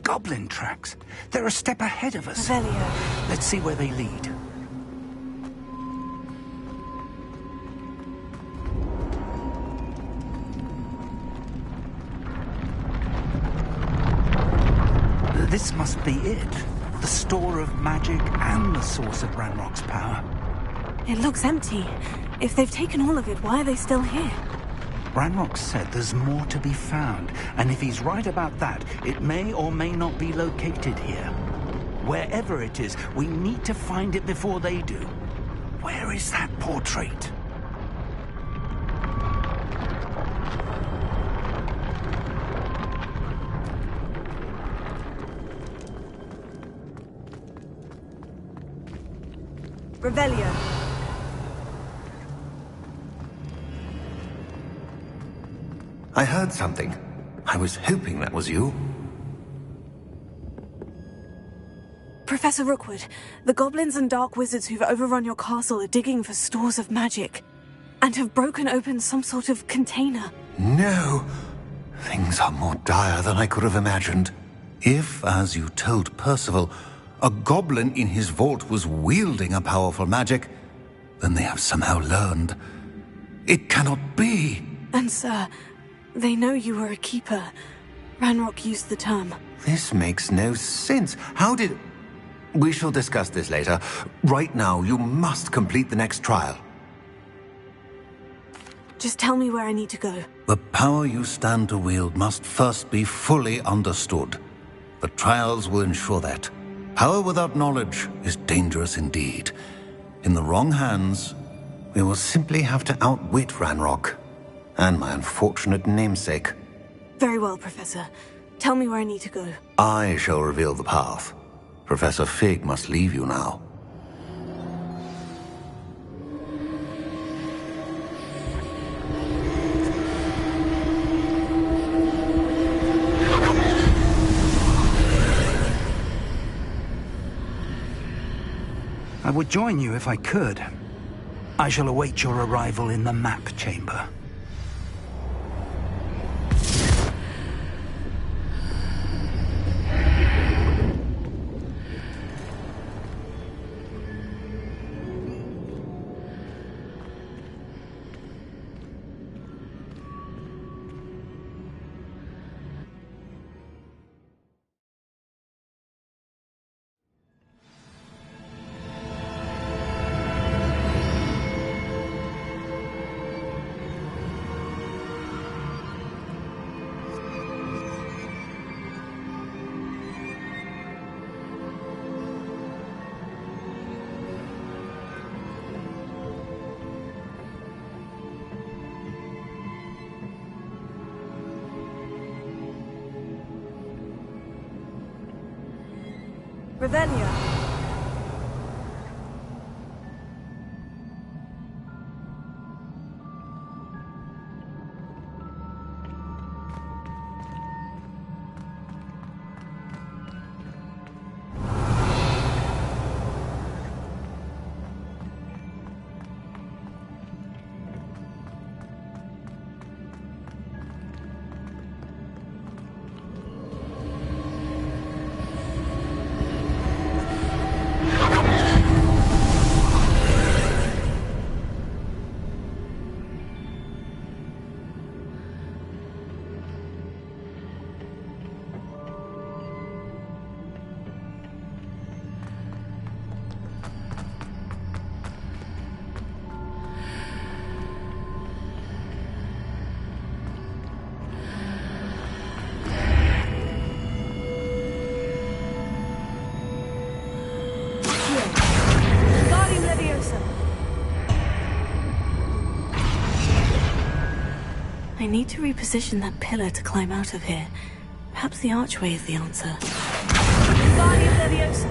goblin tracks. They're a step ahead of us. Revelio. Let's see where they lead. This must be it. The store of magic and the source of Ranrock's power. It looks empty. If they've taken all of it, why are they still here? Ranrock said there's more to be found, and if he's right about that, it may or may not be located here. Wherever it is, we need to find it before they do. Where is that portrait? Revelio. I heard something. I was hoping that was you. Professor Rookwood, the goblins and dark wizards who've overrun your castle are digging for stores of magic, and have broken open some sort of container. No! Things are more dire than I could have imagined. If, as you told Percival, a goblin in his vault was wielding a powerful magic, then they have somehow learned. It cannot be! And sir, they know you were a keeper. Ranrock used the term. This makes no sense. How did... We shall discuss this later. Right now, you must complete the next trial. Just tell me where I need to go. The power you stand to wield must first be fully understood. The trials will ensure that. Power without knowledge is dangerous indeed. In the wrong hands, We will simply have to outwit Ranrock. And my unfortunate namesake. Very well, Professor. Tell me where I need to go. I shall reveal the path. Professor Fig must leave you now. I would join you if I could. I shall await your arrival in the map chamber. Ravenia. I need to reposition that pillar to climb out of here. Perhaps the archway is the answer. Guardian Leviosa!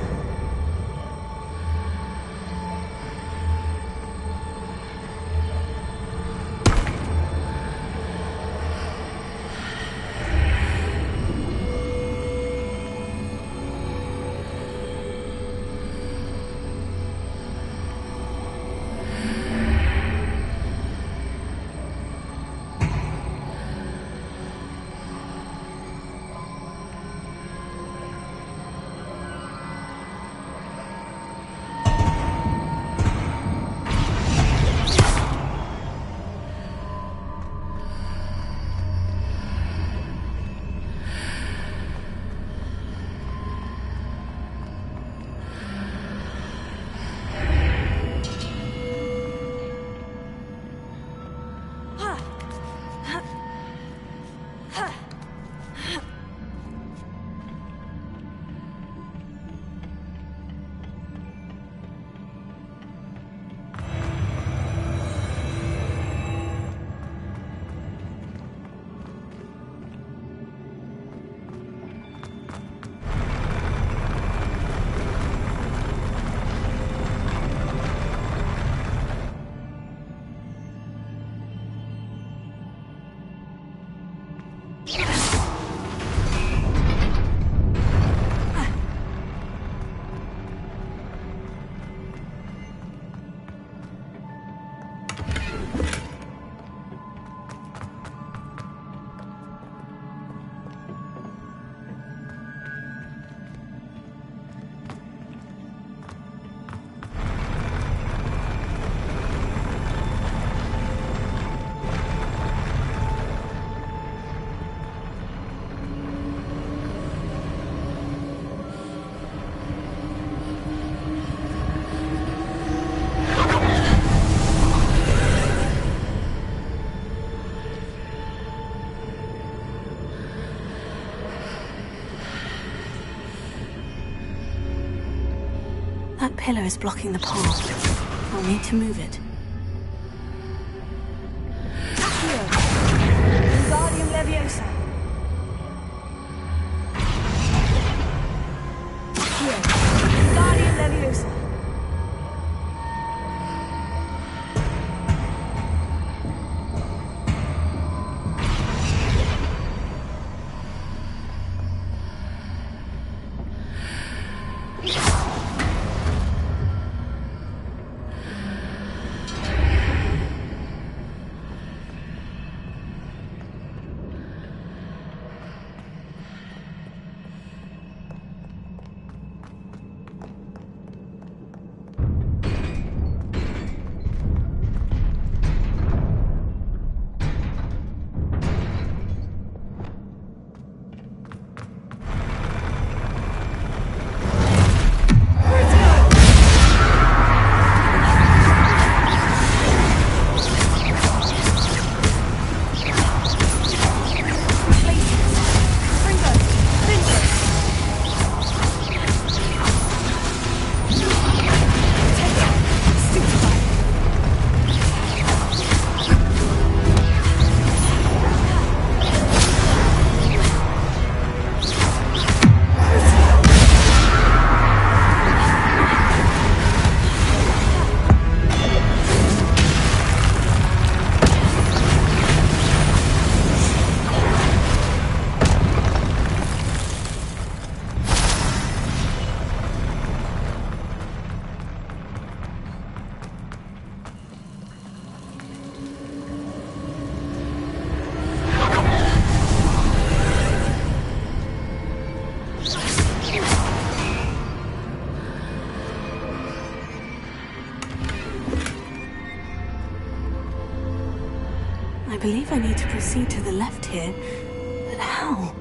That pillar is blocking the path. I'll need to move it. Accio! Wingardium Leviosa! Accio! Wingardium Leviosa! I believe I need to proceed to the left here, but how?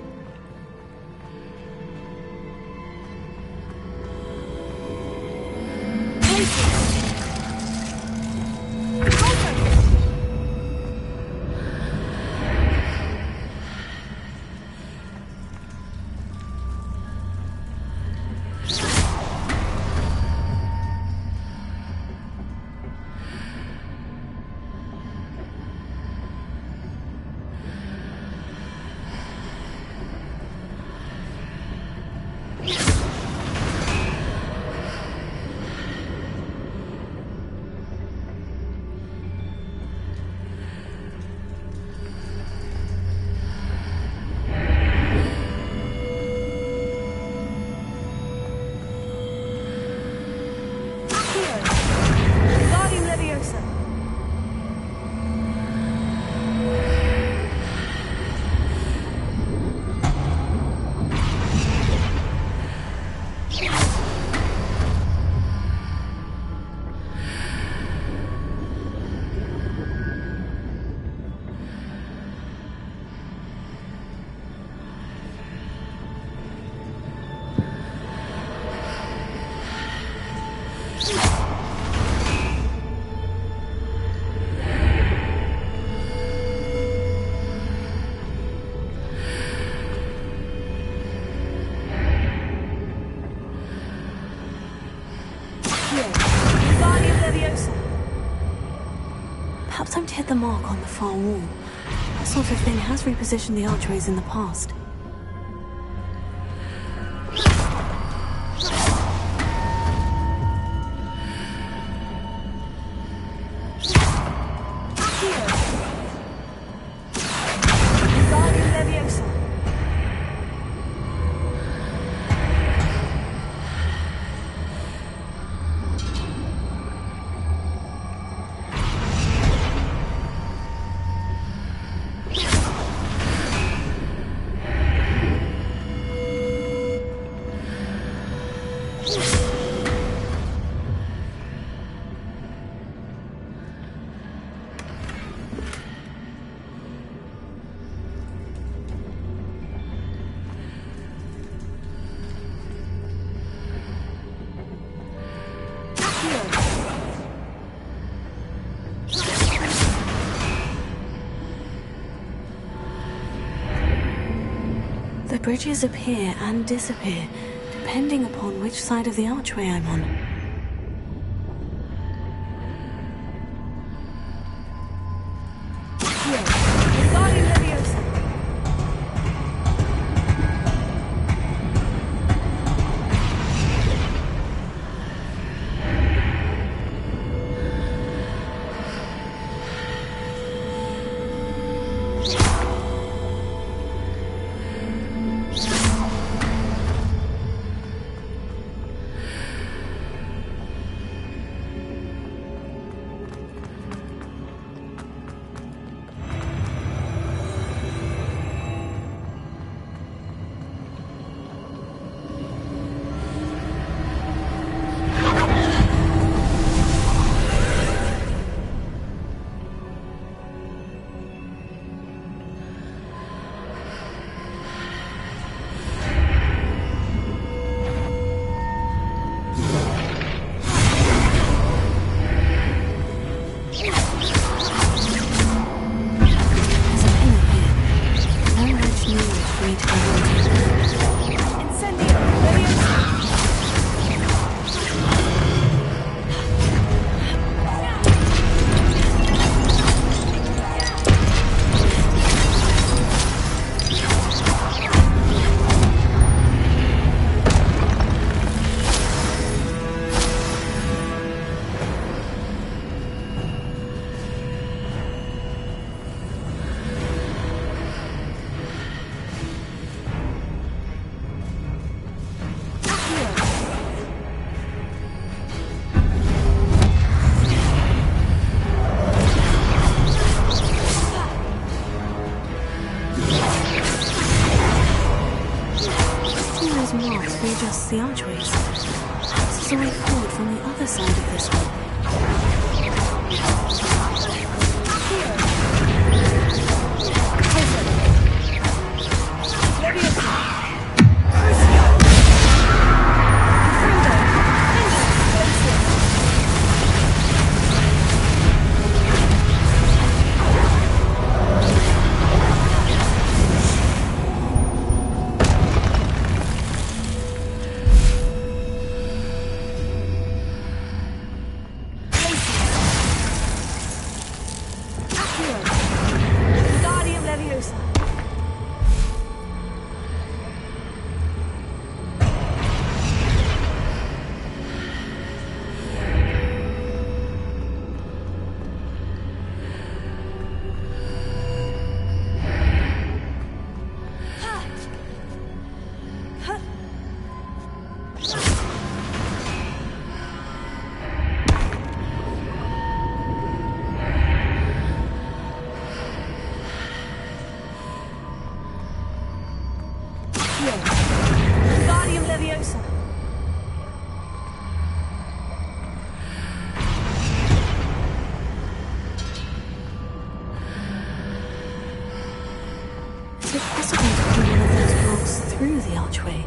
Perhaps I'm to hit the mark on the far wall. That sort of thing has repositioned the archways in the past. Wingardium Leviosa! The bridges appear and disappear, depending upon which side of the archway I'm on. Readjust the archways. This is a way forward from the other side of this one. Is it possible to pull one of those blocks through the archway?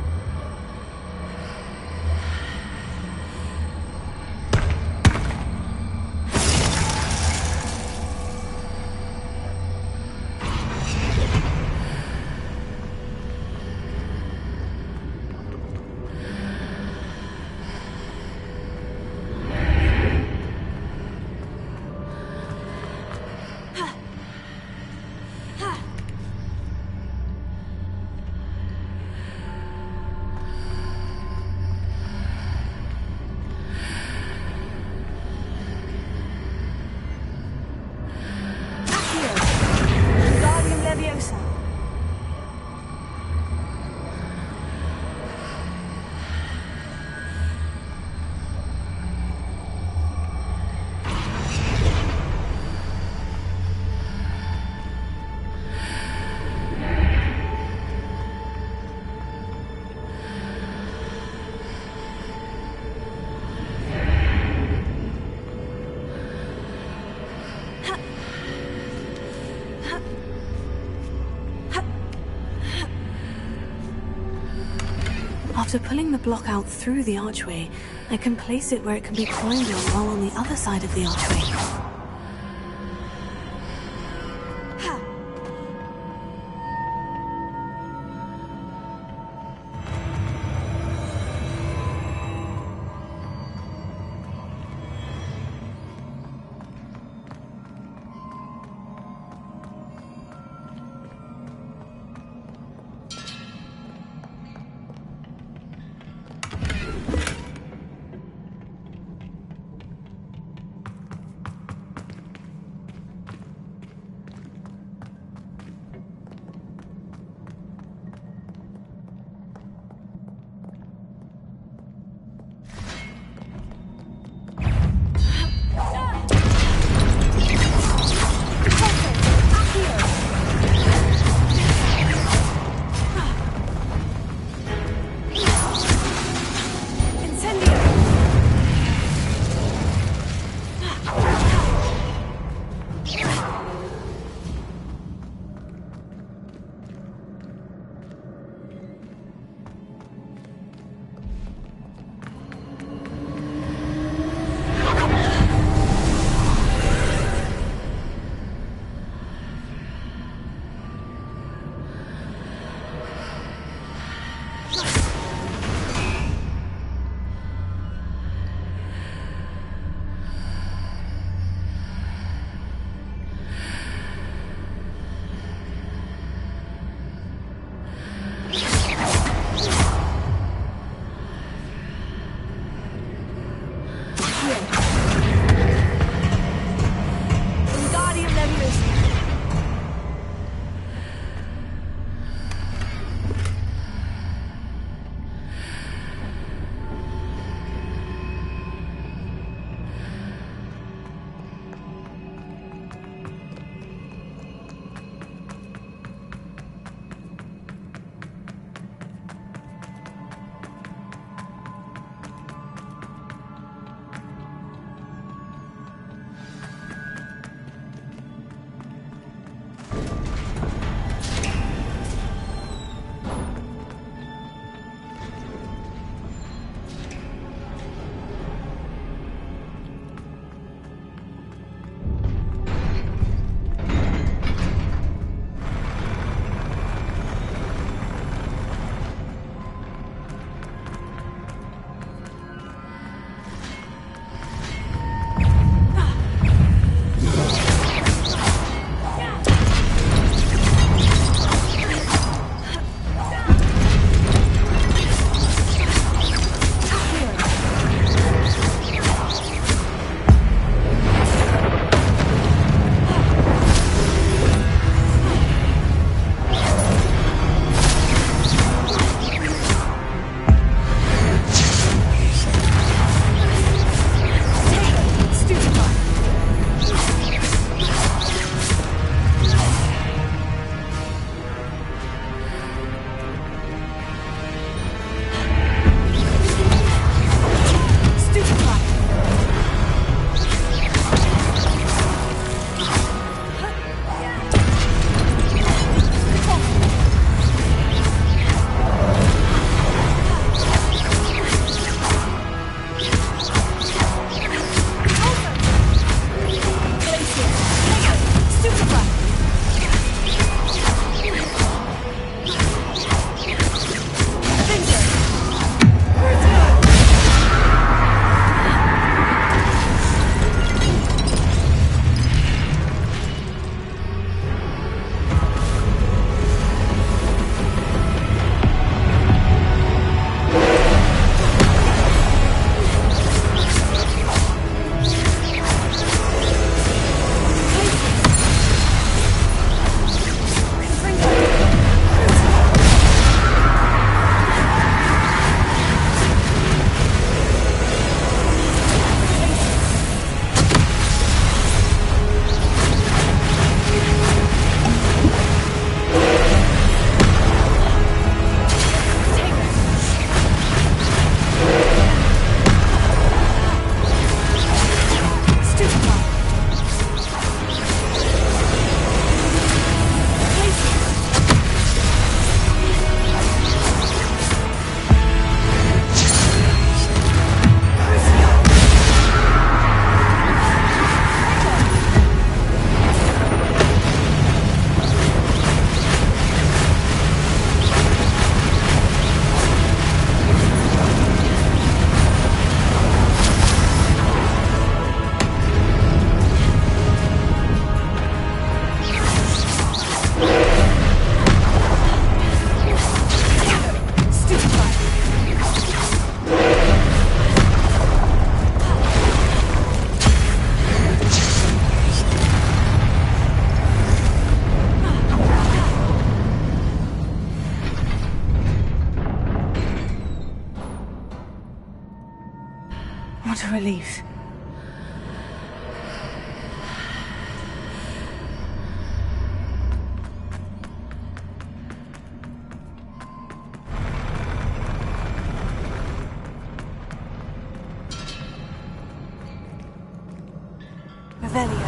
After pulling the block out through the archway, I can place it where it can be climbed on while on the other side of the archway. a relief. Revelio.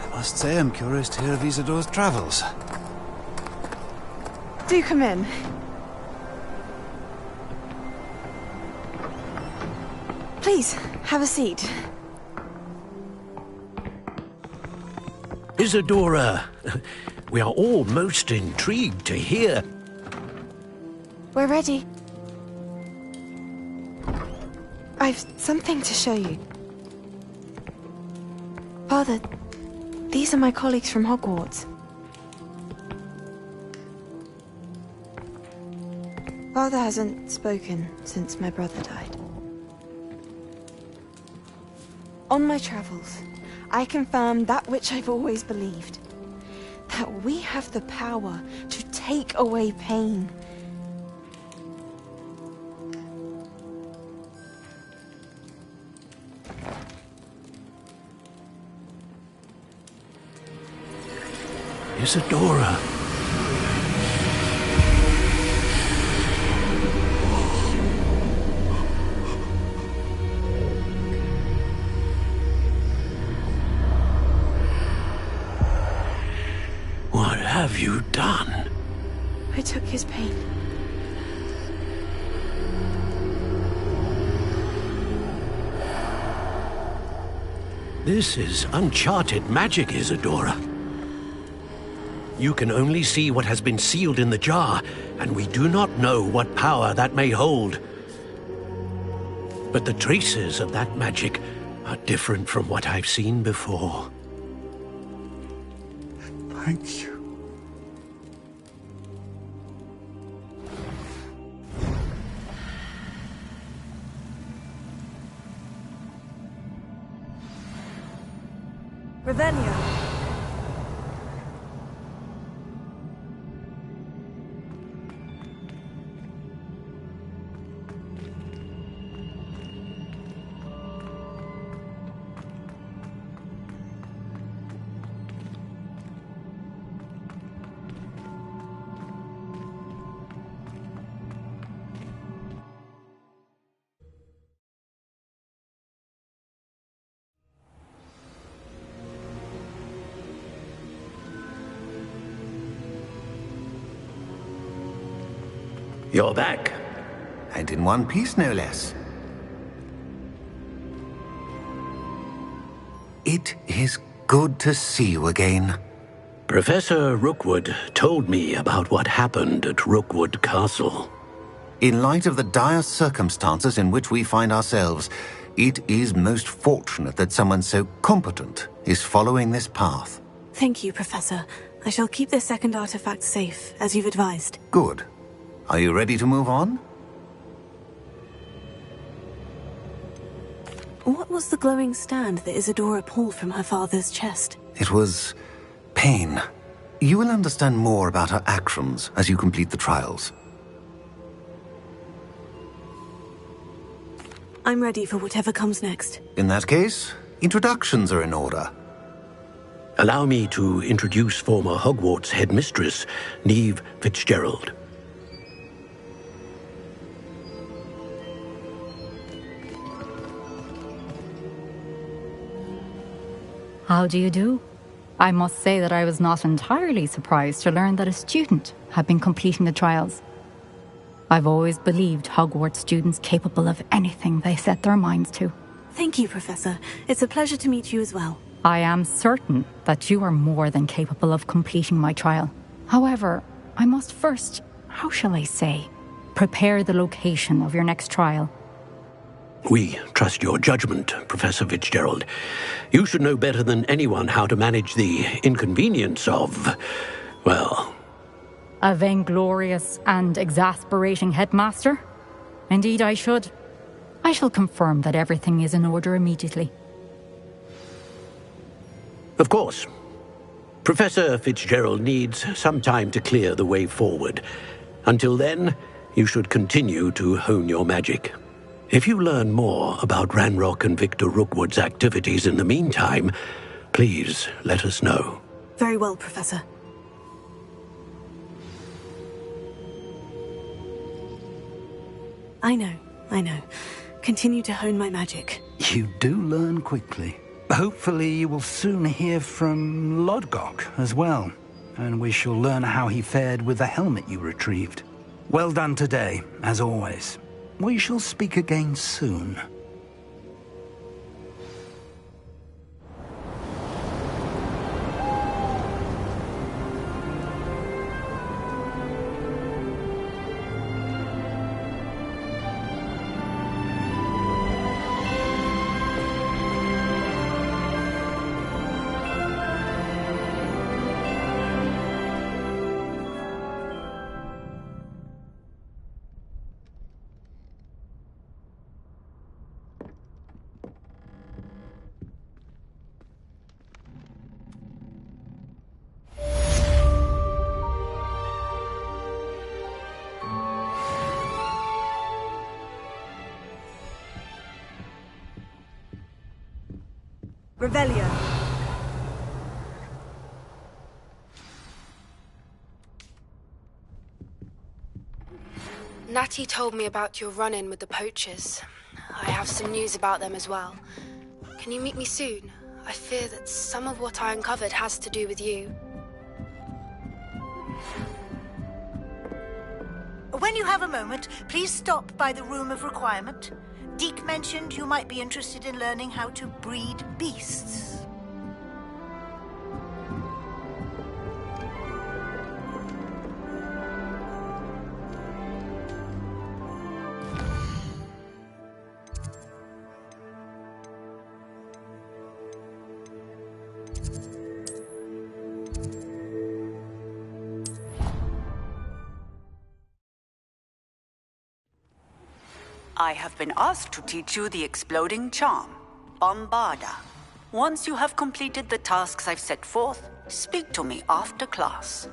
I must say I'm curious to hear of Isidore's travels. Do come in. Please, have a seat. Isadora, we are all most intrigued to hear. We're ready. I've something to show you. Father, these are my colleagues from Hogwarts. Father hasn't spoken since my brother died. On my travels, I confirmed that which I've always believed. That we have the power to take away pain. Isadora. What have you done? I took his pain. This is uncharted magic, Isadora. You can only see what has been sealed in the jar, and we do not know what power that may hold. But the traces of that magic are different from what I've seen before. Thank you. Revelio. You're back. And in one piece, no less. It is good to see you again. Professor Rookwood told me about what happened at Rookwood Castle. In light of the dire circumstances in which we find ourselves, it is most fortunate that someone so competent is following this path. Thank you, Professor. I shall keep this second artifact safe, as you've advised. Good. Are you ready to move on? What was the glowing stand that Isadora pulled from her father's chest? It was pain. You will understand more about her actions as you complete the trials. I'm ready for whatever comes next. In that case, introductions are in order. Allow me to introduce former Hogwarts headmistress, Neve Fitzgerald. How do you do? I must say that I was not entirely surprised to learn that a student had been completing the trials. I've always believed Hogwarts students capable of anything they set their minds to. Thank you, Professor. It's a pleasure to meet you as well. I am certain that you are more than capable of completing my trial. However, I must first, how shall I say, prepare the location of your next trial. We trust your judgment, Professor Fitzgerald. You should know better than anyone how to manage the inconvenience of, well... A vainglorious and exasperating headmaster? Indeed I should. I shall confirm that everything is in order immediately. Of course. Professor Fitzgerald needs some time to clear the way forward. Until then, you should continue to hone your magic. If you learn more about Ranrock and Victor Rookwood's activities in the meantime, please let us know. Very well, Professor. I know. Continue to hone my magic. You do learn quickly. Hopefully you will soon hear from Lodgok as well, and we shall learn how he fared with the helmet you retrieved. Well done today, as always. We shall speak again soon. Revelio. Natty told me about your run-in with the poachers. I have some news about them as well. Can you meet me soon? I fear that some of what I uncovered has to do with you. When you have a moment, please stop by the Room of Requirement. Deke mentioned you might be interested in learning how to breed beasts. I have been asked to teach you the exploding charm, Bombarda. Once you have completed the tasks I've set forth, speak to me after class.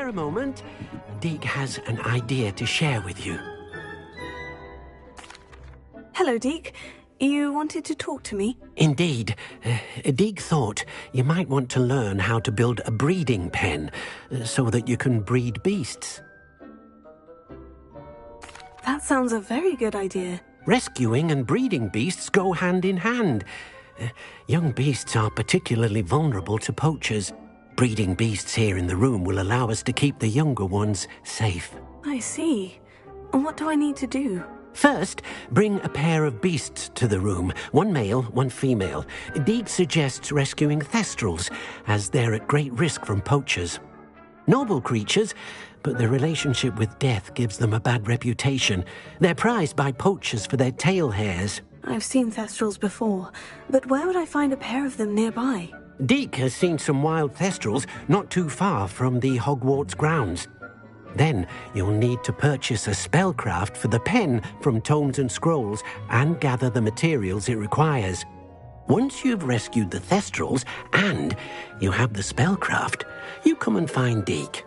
Spare a moment. Deke has an idea to share with you. Hello, Deke. You wanted to talk to me? Indeed. Deke thought you might want to learn how to build a breeding pen so that you can breed beasts. That sounds a very good idea. Rescuing and breeding beasts go hand in hand. Young beasts are particularly vulnerable to poachers. Breeding beasts here in the room will allow us to keep the younger ones safe. I see. And what do I need to do? First, bring a pair of beasts to the room. One male, one female. Deke suggests rescuing thestrals, as they're at great risk from poachers. Noble creatures, but their relationship with death gives them a bad reputation. They're prized by poachers for their tail hairs. I've seen thestrals before, but where would I find a pair of them nearby? Deke has seen some wild thestrals not too far from the Hogwarts grounds. Then you'll need to purchase a spellcraft for the pen from Tomes and Scrolls and gather the materials it requires. Once you've rescued the thestrals and you have the spellcraft, you come and find Deke.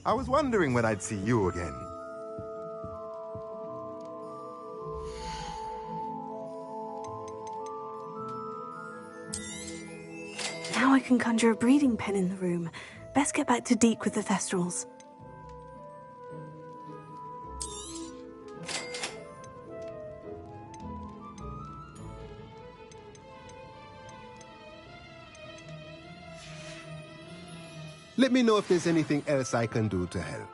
I was wondering when I'd see you again. Now I can conjure a breeding pen in the room. Best get back to Deke with the thestrals. Let me know if there's anything else I can do to help.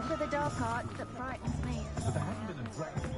For the dark art that frightens me. But there hasn't been a dragon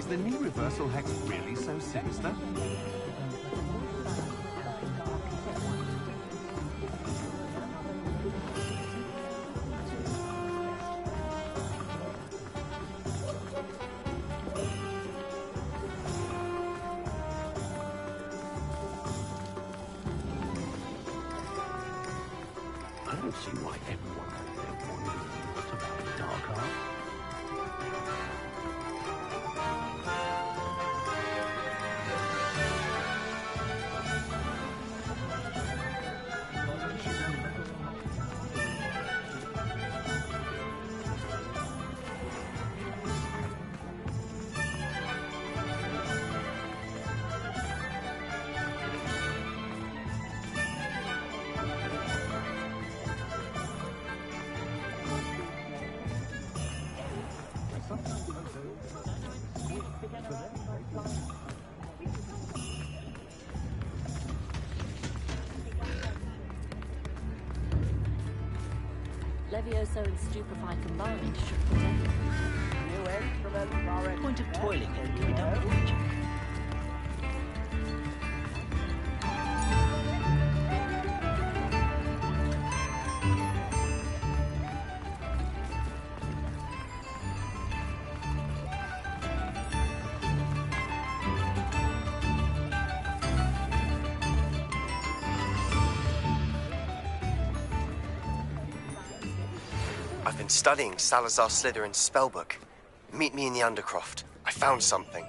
Is the knee reversal hex really so sinister? I don't see why everyone out there wonders what about dark art. Levioso and Stupefy combined should protect them. Point of toiling here can be done with magic. I've been studying Salazar Slytherin's spellbook. Meet me in the Undercroft. I found something.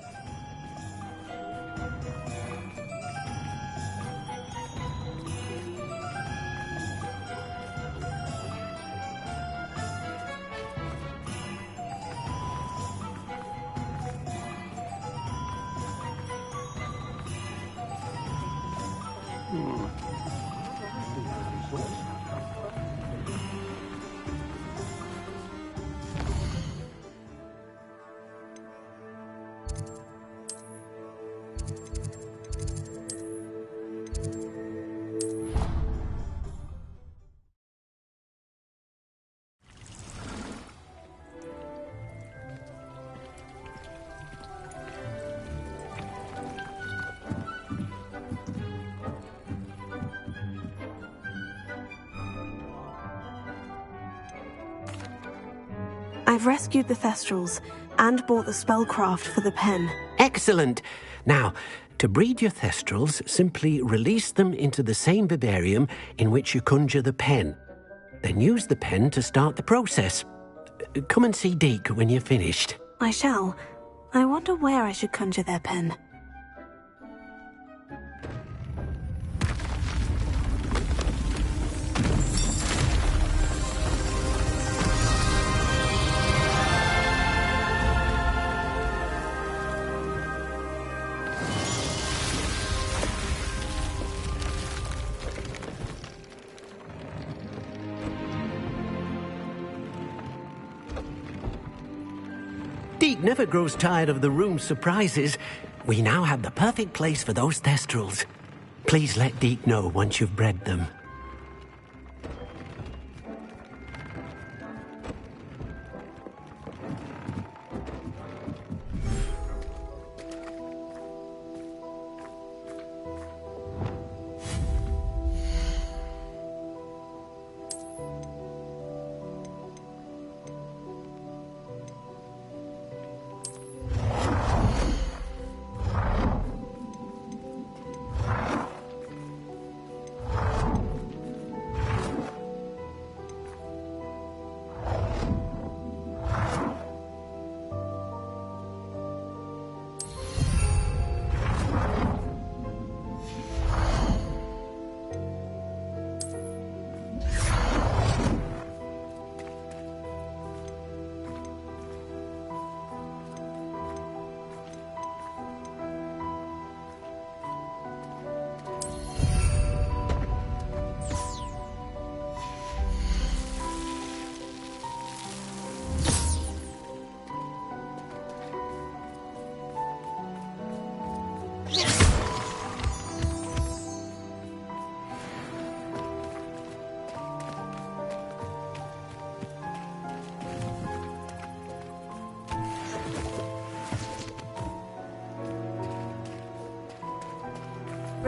I've rescued the Thestrals and bought the spellcraft for the pen. Excellent! Now, to breed your Thestrals, simply release them into the same vivarium in which you conjure the pen. Then use the pen to start the process. Come and see Deke when you're finished. I shall. I wonder where I should conjure their pen. Deke never grows tired of the room's surprises. We now have the perfect place for those Thestrals. Please let Deke know once you've bred them.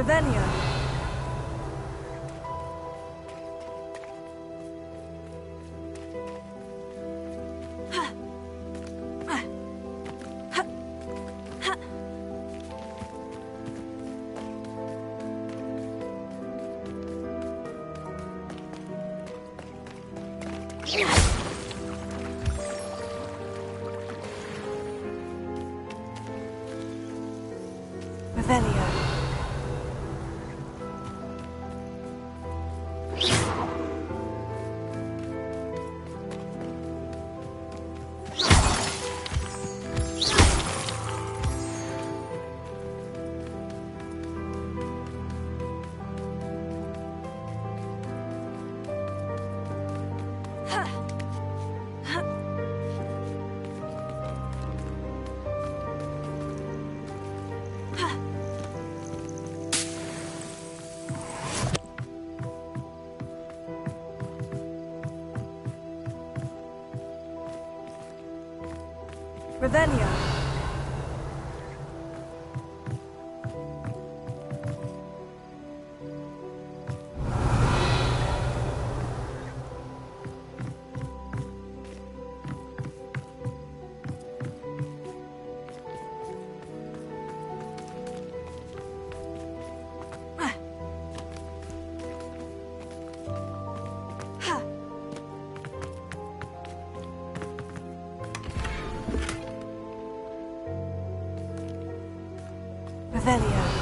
Revelio. Revelio. Revelio. Revelio.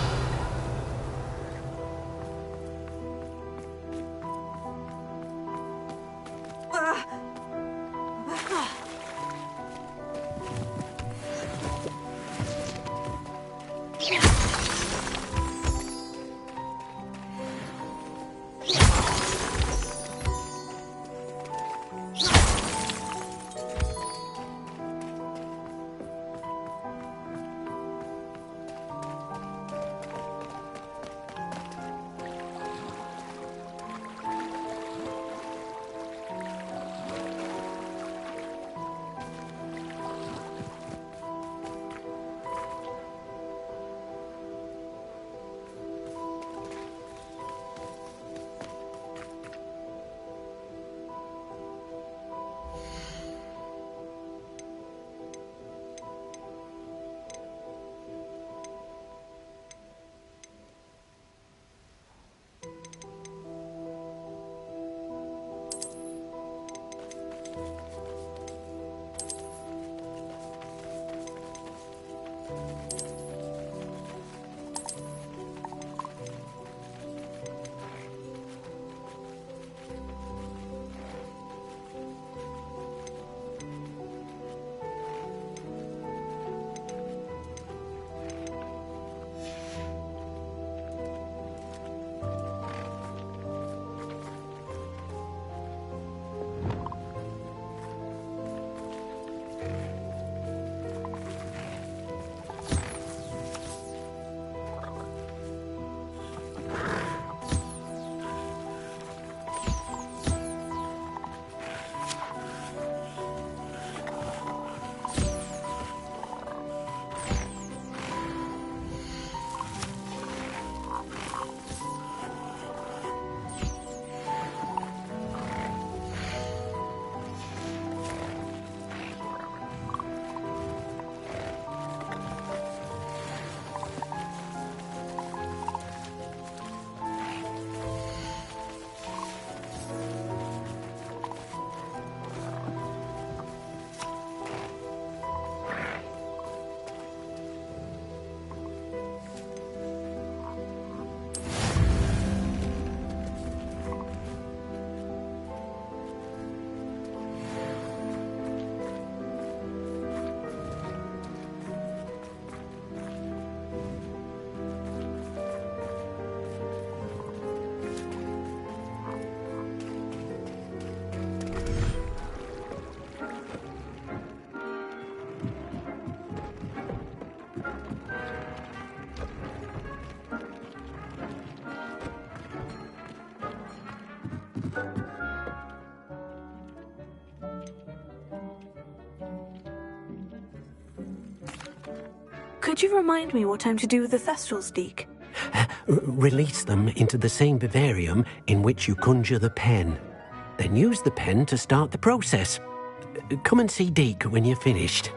Could you remind me what I'm to do with the Thestrals, Deke? Release them into the same vivarium in which you conjure the pen. Then use the pen to start the process. Come and see Deke when you're finished.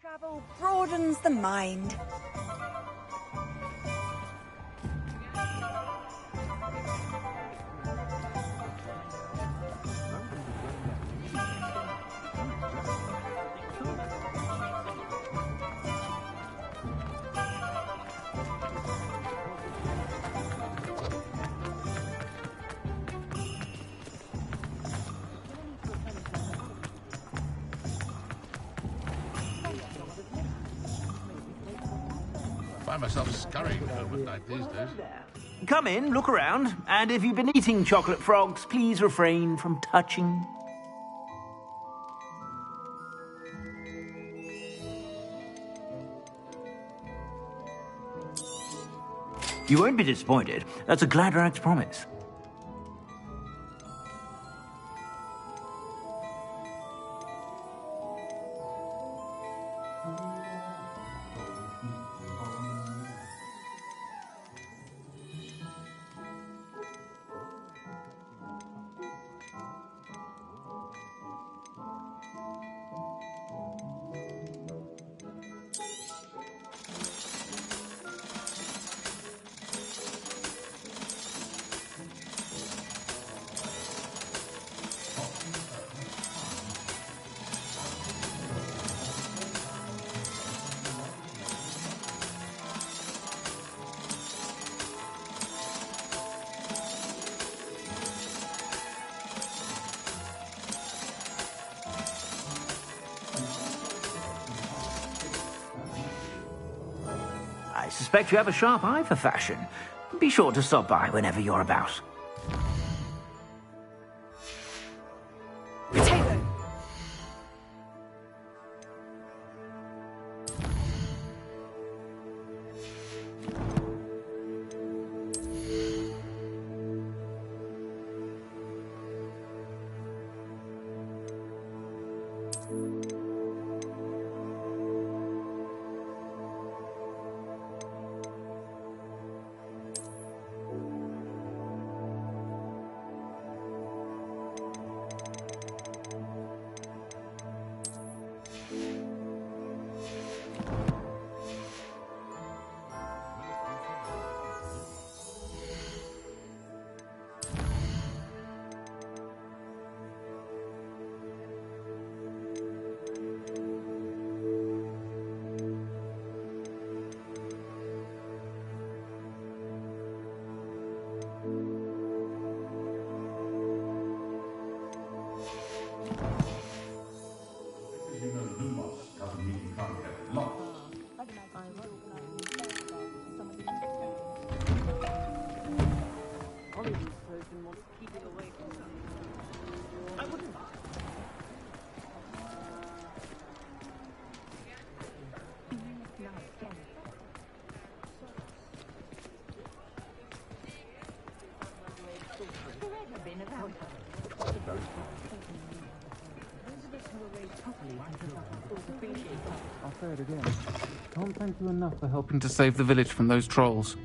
Travel broadens the mind. Find myself scurrying home at night these days. Come in, look around, and if you've been eating chocolate frogs, please refrain from touching. You won't be disappointed. That's a Gladrag's promise. suspect you have a sharp eye for fashion. Be sure to stop by whenever you're about. Potato! I'll say it again. Can't thank you enough for helping to save the village from those trolls.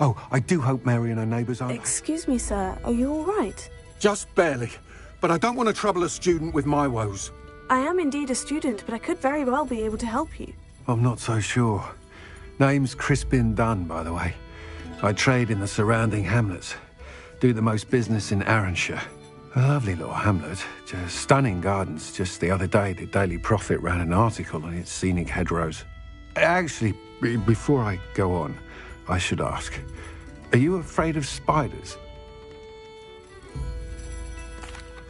Oh, I do hope Mary and her neighbours aren't... Excuse me, sir. Are you all right? Just barely. But I don't want to trouble a student with my woes. I am indeed a student, but I could very well be able to help you. I'm not so sure. Name's Crispin Dunn, by the way. I trade in the surrounding hamlets. Do the most business in Arranshire. A lovely little hamlet. Just stunning gardens. Just the other day, the Daily Prophet ran an article on its scenic hedgerows. Actually, before I go on, I should ask, are you afraid of spiders?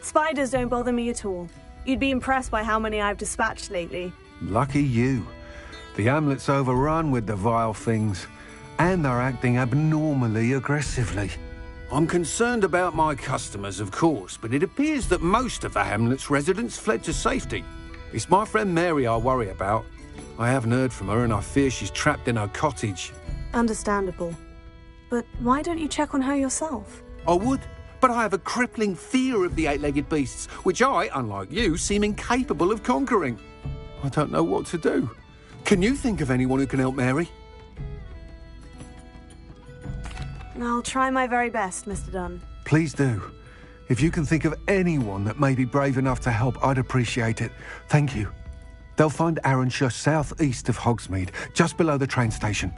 Spiders don't bother me at all. You'd be impressed by how many I've dispatched lately. Lucky you. The hamlet's overrun with the vile things, and they're acting abnormally aggressively. I'm concerned about my customers, of course, but it appears that most of the hamlet's residents fled to safety. It's my friend Mary I worry about. I haven't heard from her, and I fear she's trapped in her cottage. Understandable. But why don't you check on her yourself? I would, but I have a crippling fear of the eight-legged beasts, which I, unlike you, seem incapable of conquering. I don't know what to do. Can you think of anyone who can help Mary? I'll try my very best, Mr. Dunn. Please do. If you can think of anyone that may be brave enough to help, I'd appreciate it. Thank you. They'll find Arranshire southeast of Hogsmeade, just below the train station.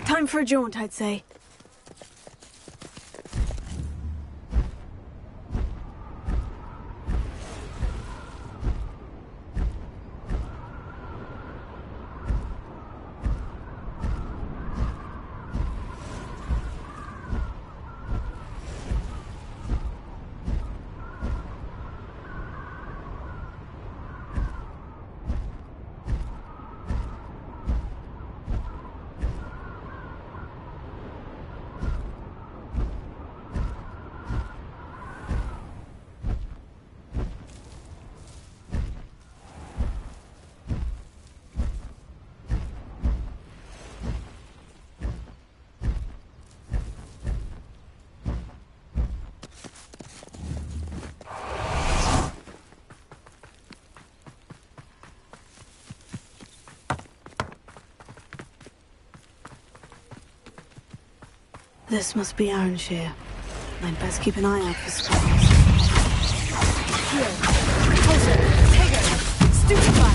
Time for a jaunt, I'd say. This must be Arranshire. I'd best keep an eye out for spies. Here. Closer. Tego. Stupefy.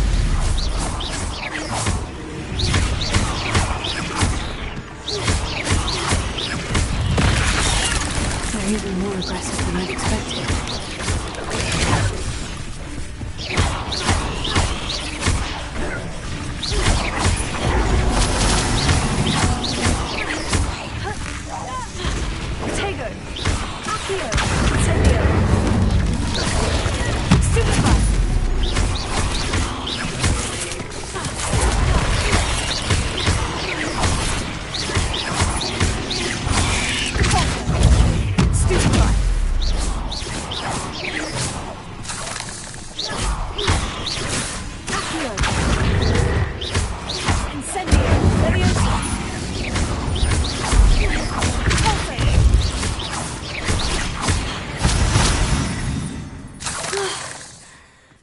They're even more aggressive than I'd expected.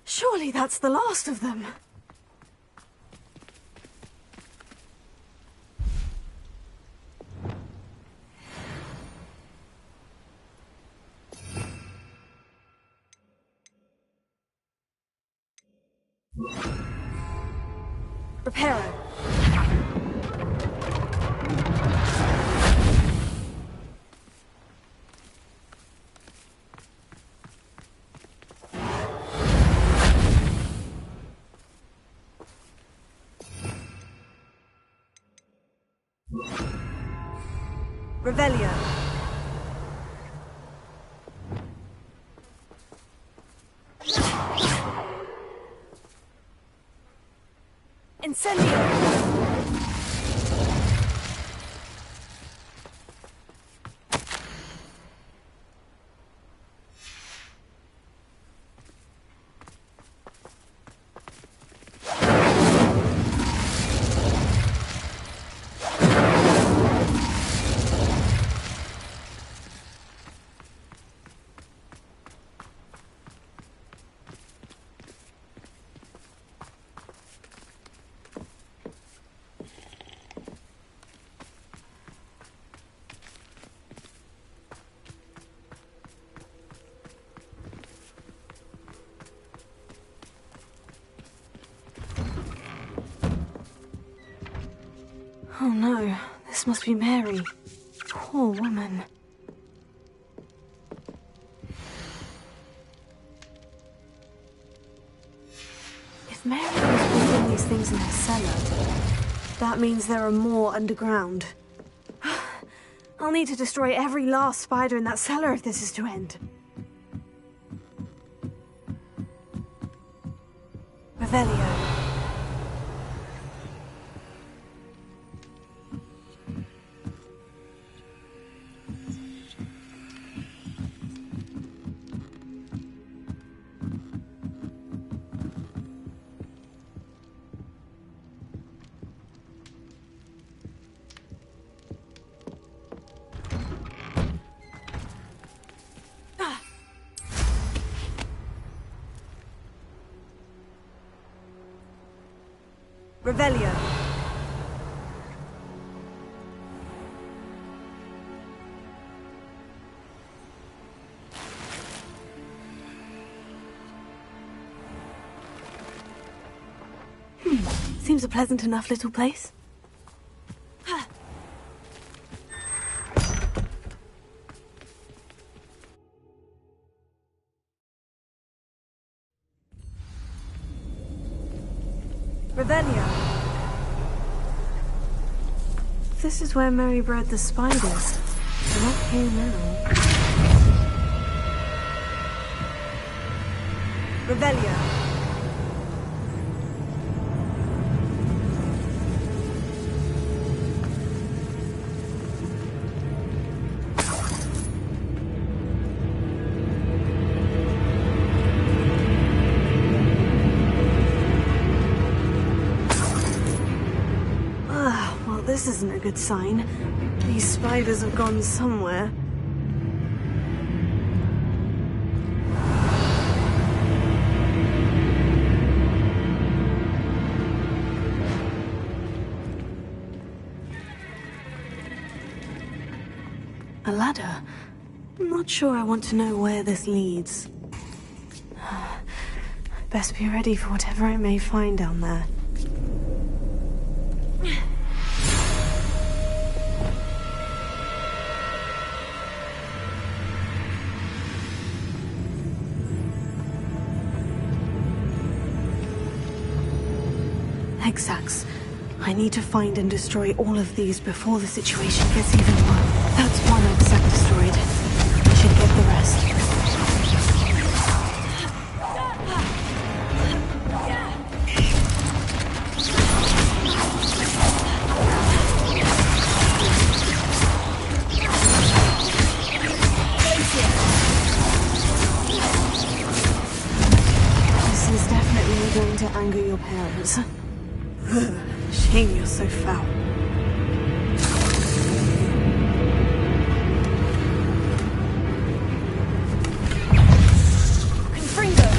Surely that's the last of them. Reparo. Revelio. Incendio. Oh no, this must be Mary. Poor woman. If Mary was breeding these things in her cellar, that means there are more underground. I'll need to destroy every last spider in that cellar if this is to end. Revelio. Revelio. Seems a pleasant enough little place. Revelio. This is where Mary bred the spiders. They're not here now. Revelio. This isn't a good sign. These spiders have gone somewhere. A ladder? I'm not sure I want to know where this leads. Best be ready for whatever I may find down there. Exacts. I need to find and destroy all of these before the situation gets even worse. That's one exact destroyed. I should get the rest. This is definitely going to anger your parents. Shame you're so foul. Confringo!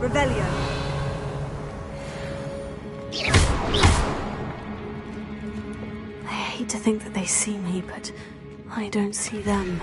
Revelio. I hate to think that they see me, but I don't see them.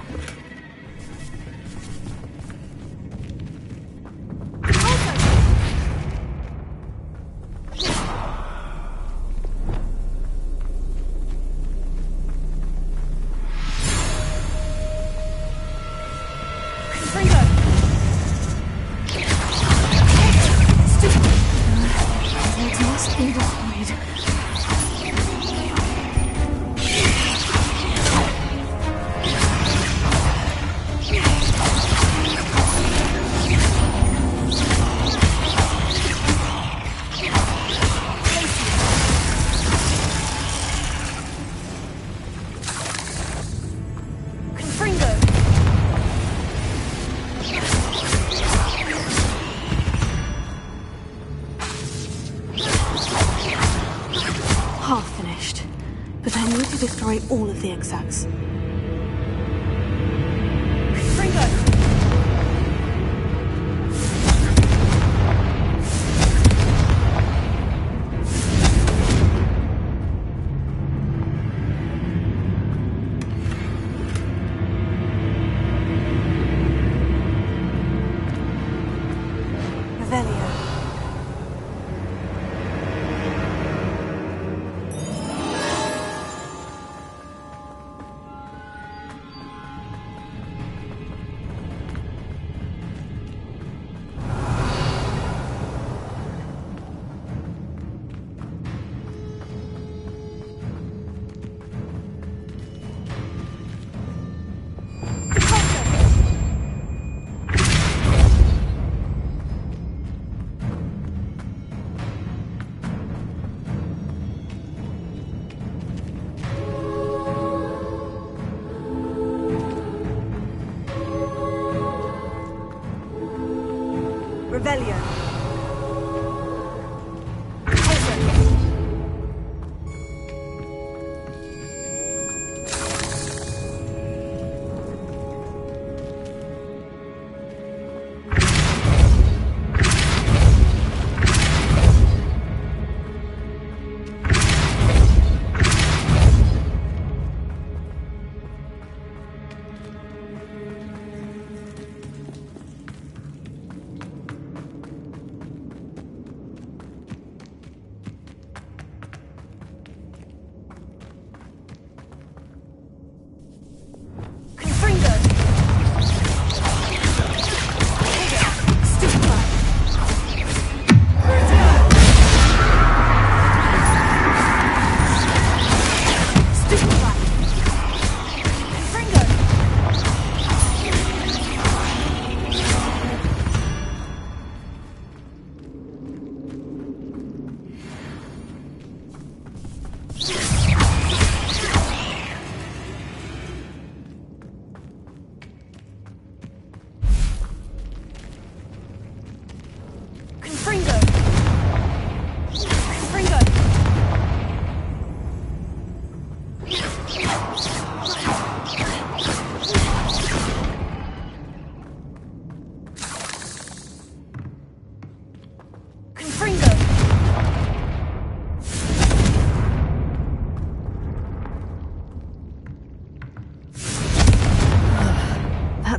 Half finished, but I need to destroy all of the exacts.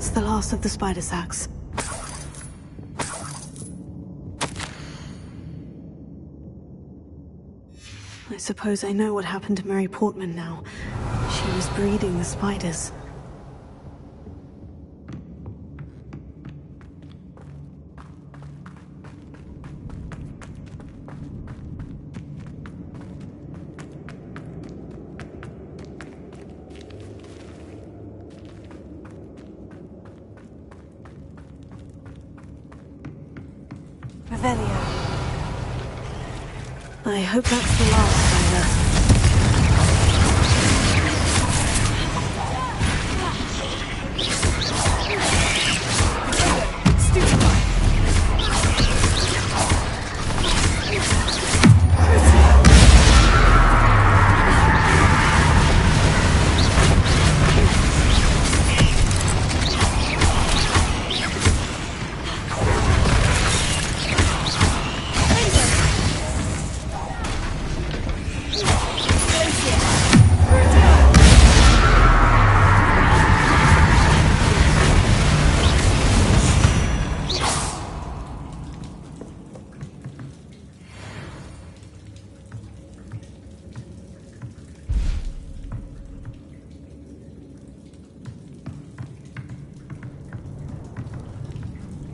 That's the last of the spider sacks. I suppose I know what happened to Mary Portman now. She was breeding the spiders. Revelio. I hope that's the last spider.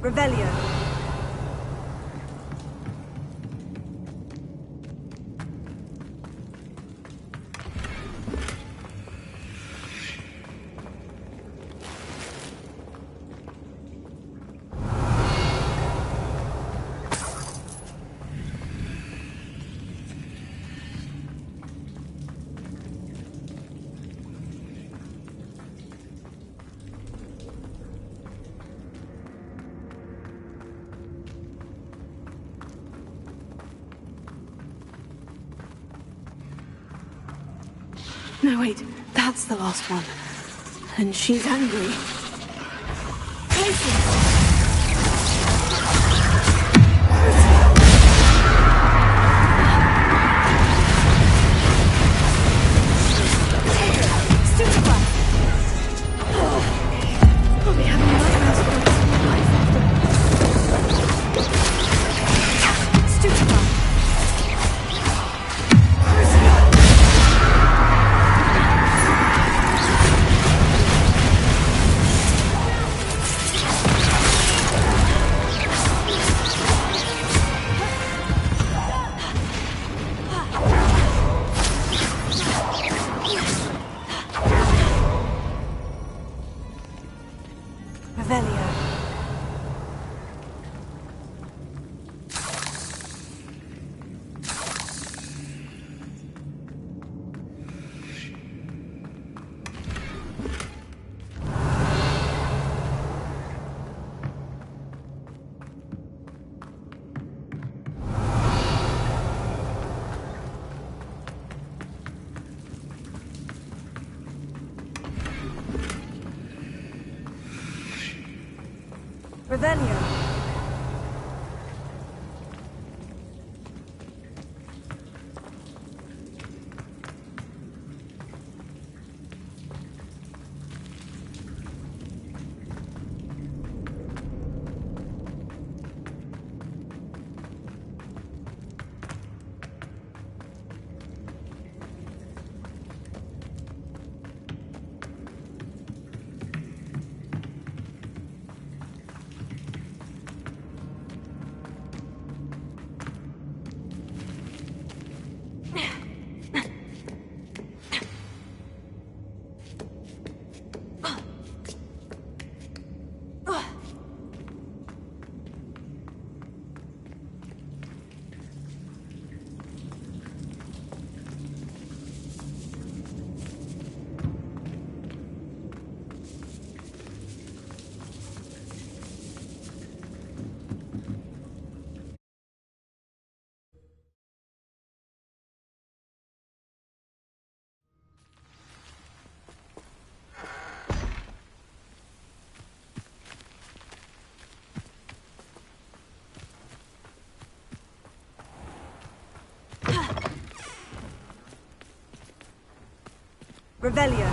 Revelio. No, wait. That's the last one. And she's angry. Places! Revelio. Revelio.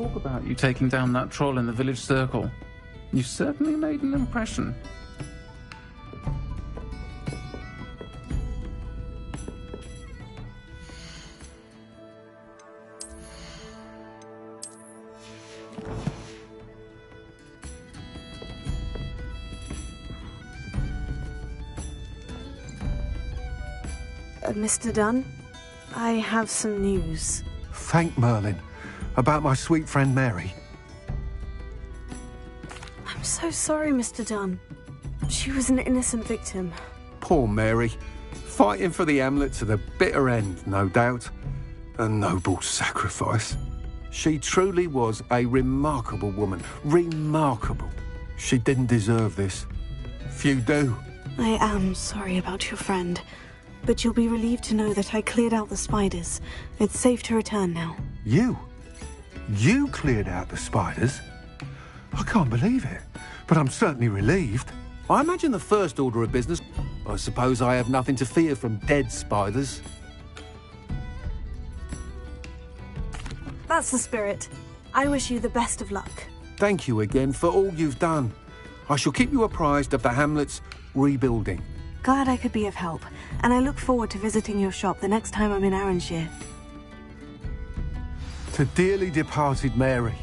talk about you taking down that troll in the village circle. You certainly made an impression. Mr. Dunn, I have some news. Thank Merlin. About my sweet friend Mary. I'm so sorry, Mr. Dunn. She was an innocent victim. Poor Mary. Fighting for the Hamlet to the bitter end, no doubt. A noble sacrifice. She truly was a remarkable woman. Remarkable. She didn't deserve this. Few do. I am sorry about your friend, but you'll be relieved to know that I cleared out the spiders. It's safe to return now. You? You cleared out the spiders? I can't believe it, but I'm certainly relieved. I imagine the first order of business. I suppose I have nothing to fear from dead spiders. That's the spirit. I wish you the best of luck. Thank you again for all you've done. I shall keep you apprised of the Hamlet's rebuilding. Glad I could be of help, and I look forward to visiting your shop the next time I'm in Arranshire. To dearly departed Mary.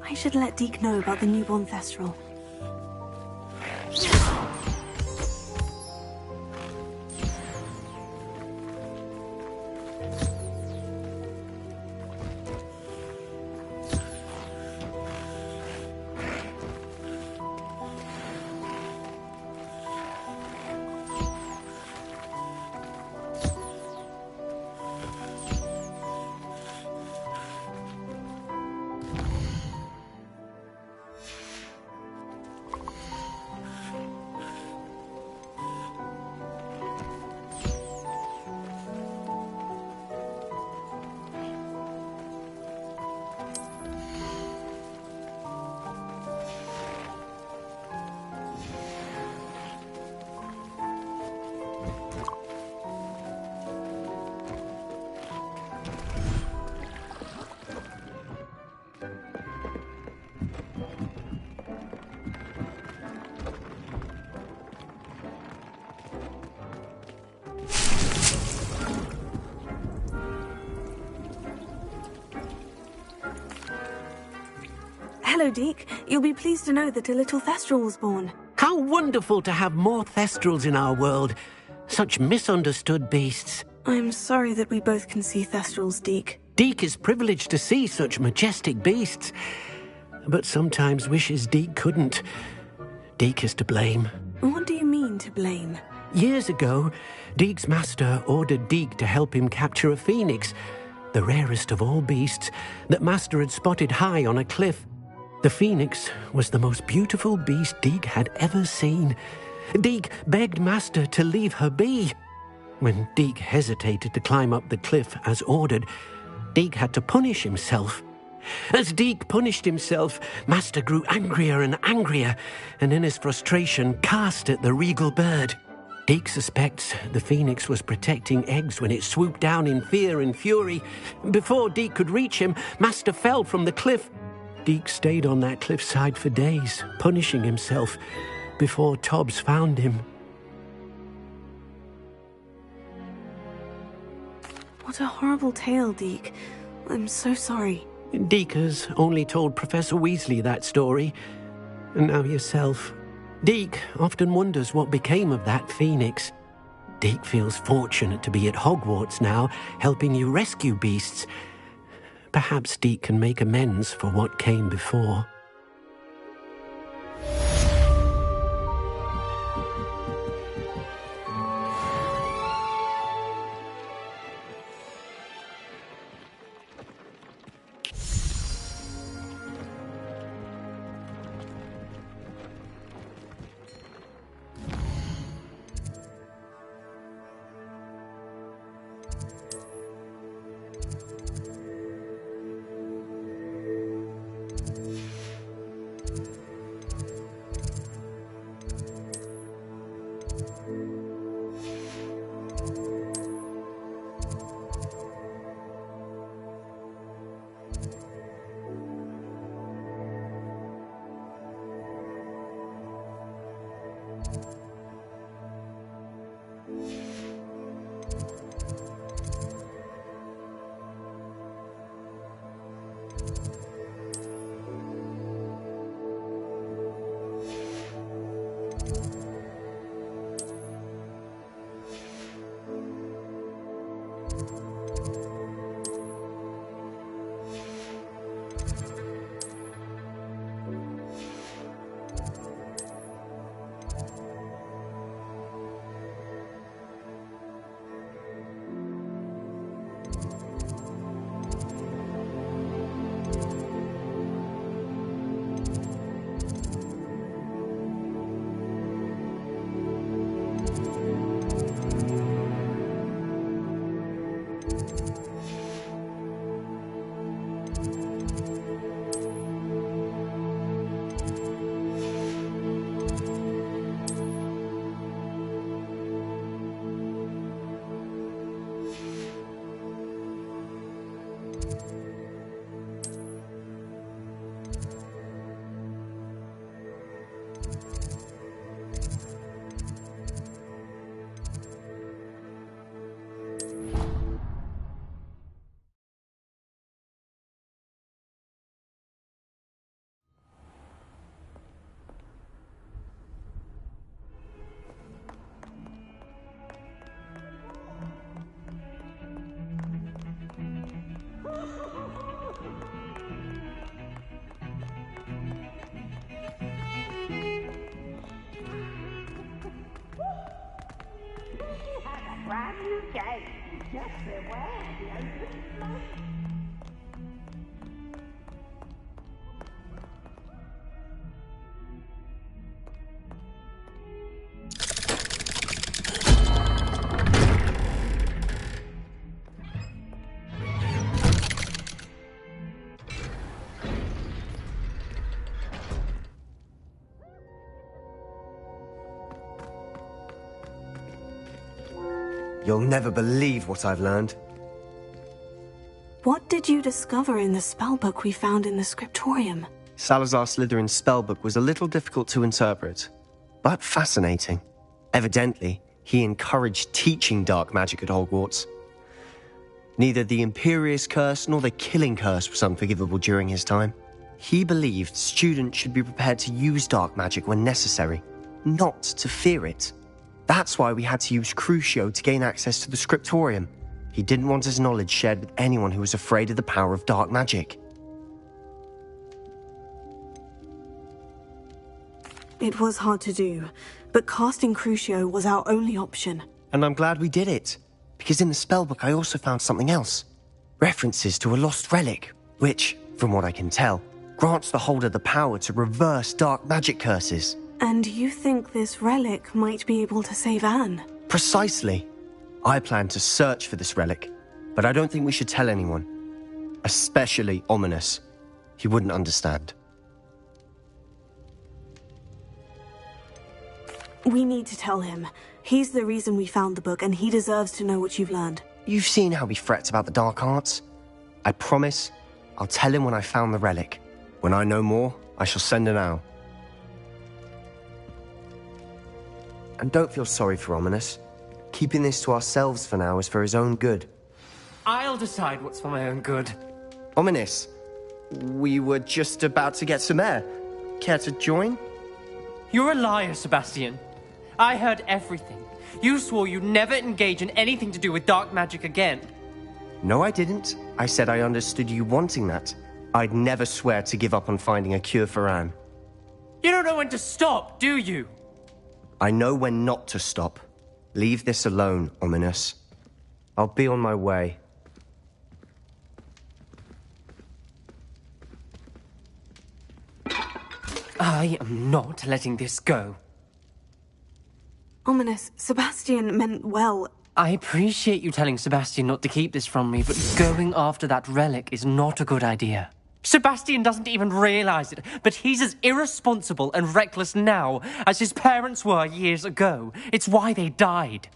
I should let Deke know about the newborn Thestral. Hello, Deke. You'll be pleased to know that a little Thestral was born. How wonderful to have more Thestrals in our world. Such misunderstood beasts. I'm sorry that we both can see Thestrals, Deke. Deke is privileged to see such majestic beasts, but sometimes wishes Deke couldn't. Deke is to blame. What do you mean, to blame? Years ago, Deke's master ordered Deke to help him capture a phoenix, the rarest of all beasts, that master had spotted high on a cliff. The phoenix was the most beautiful beast Deke had ever seen. Deke begged master to leave her be. When Deke hesitated to climb up the cliff as ordered, Deke had to punish himself. As Deke punished himself, Master grew angrier and angrier, and in his frustration cast at the regal bird. Deke suspects the phoenix was protecting eggs when it swooped down in fear and fury. Before Deke could reach him, Master fell from the cliff. Deke stayed on that cliffside for days, punishing himself, before Tobbs found him. What a horrible tale, Deke. I'm so sorry. Deke has only told Professor Weasley that story, and now yourself. Deke often wonders what became of that phoenix. Deke feels fortunate to be at Hogwarts now, helping you rescue beasts. Perhaps Deke can make amends for what came before. Brand new game. Just beware the open smoke. You'll never believe what I've learned. What did you discover in the spellbook we found in the scriptorium? Salazar Slytherin's spellbook was a little difficult to interpret, but fascinating. Evidently, he encouraged teaching dark magic at Hogwarts. Neither the Imperious Curse nor the Killing Curse was unforgivable during his time. He believed students should be prepared to use dark magic when necessary, not to fear it. That's why we had to use Crucio to gain access to the scriptorium. He didn't want his knowledge shared with anyone who was afraid of the power of dark magic. It was hard to do, but casting Crucio was our only option. And I'm glad we did it, because in the spellbook I also found something else. References to a lost relic, which, from what I can tell, grants the holder the power to reverse dark magic curses. And you think this relic might be able to save Anne? Precisely. I plan to search for this relic, but I don't think we should tell anyone. Especially Ominous. He wouldn't understand. We need to tell him. He's the reason we found the book, and he deserves to know what you've learned. You've seen how he frets about the dark arts. I promise I'll tell him when I found the relic. When I know more, I shall send an owl. And don't feel sorry for Ominous. Keeping this to ourselves for now is for his own good. I'll decide what's for my own good. Ominous, we were just about to get some air. Care to join? You're a liar, Sebastian. I heard everything. You swore you'd never engage in anything to do with dark magic again. No, I didn't. I said I understood you wanting that. I'd never swear to give up on finding a cure for Anne. You don't know when to stop, do you? I know when not to stop. Leave this alone, Ominous. I'll be on my way. I am not letting this go. Ominous, Sebastian meant well. I appreciate you telling Sebastian not to keep this from me, but going after that relic is not a good idea. Sebastian doesn't even realize it, but he's as irresponsible and reckless now as his parents were years ago. It's why they died.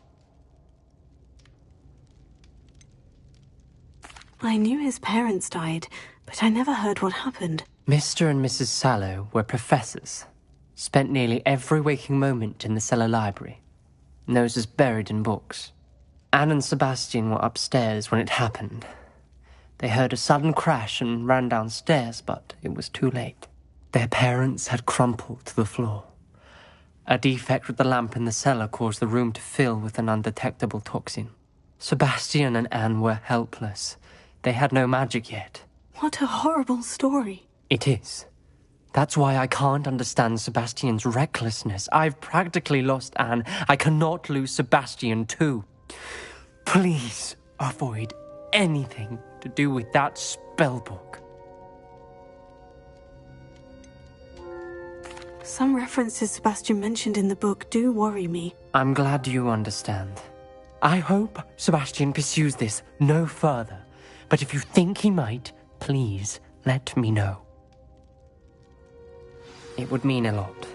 I knew his parents died, but I never heard what happened. Mr. and Mrs. Sallow were professors. Spent nearly every waking moment in the cellar library. Noses buried in books. Anne and Sebastian were upstairs when it happened. They heard a sudden crash and ran downstairs, but it was too late. Their parents had crumpled to the floor. A defect with the lamp in the cellar caused the room to fill with an undetectable toxin. Sebastian and Anne were helpless. They had no magic yet. What a horrible story. It is. That's why I can't understand Sebastian's recklessness. I've practically lost Anne. I cannot lose Sebastian too. Please avoid anything to do with that spellbook. Some references Sebastian mentioned in the book do worry me. I'm glad you understand. I hope Sebastian pursues this no further. But if you think he might, please let me know. It would mean a lot.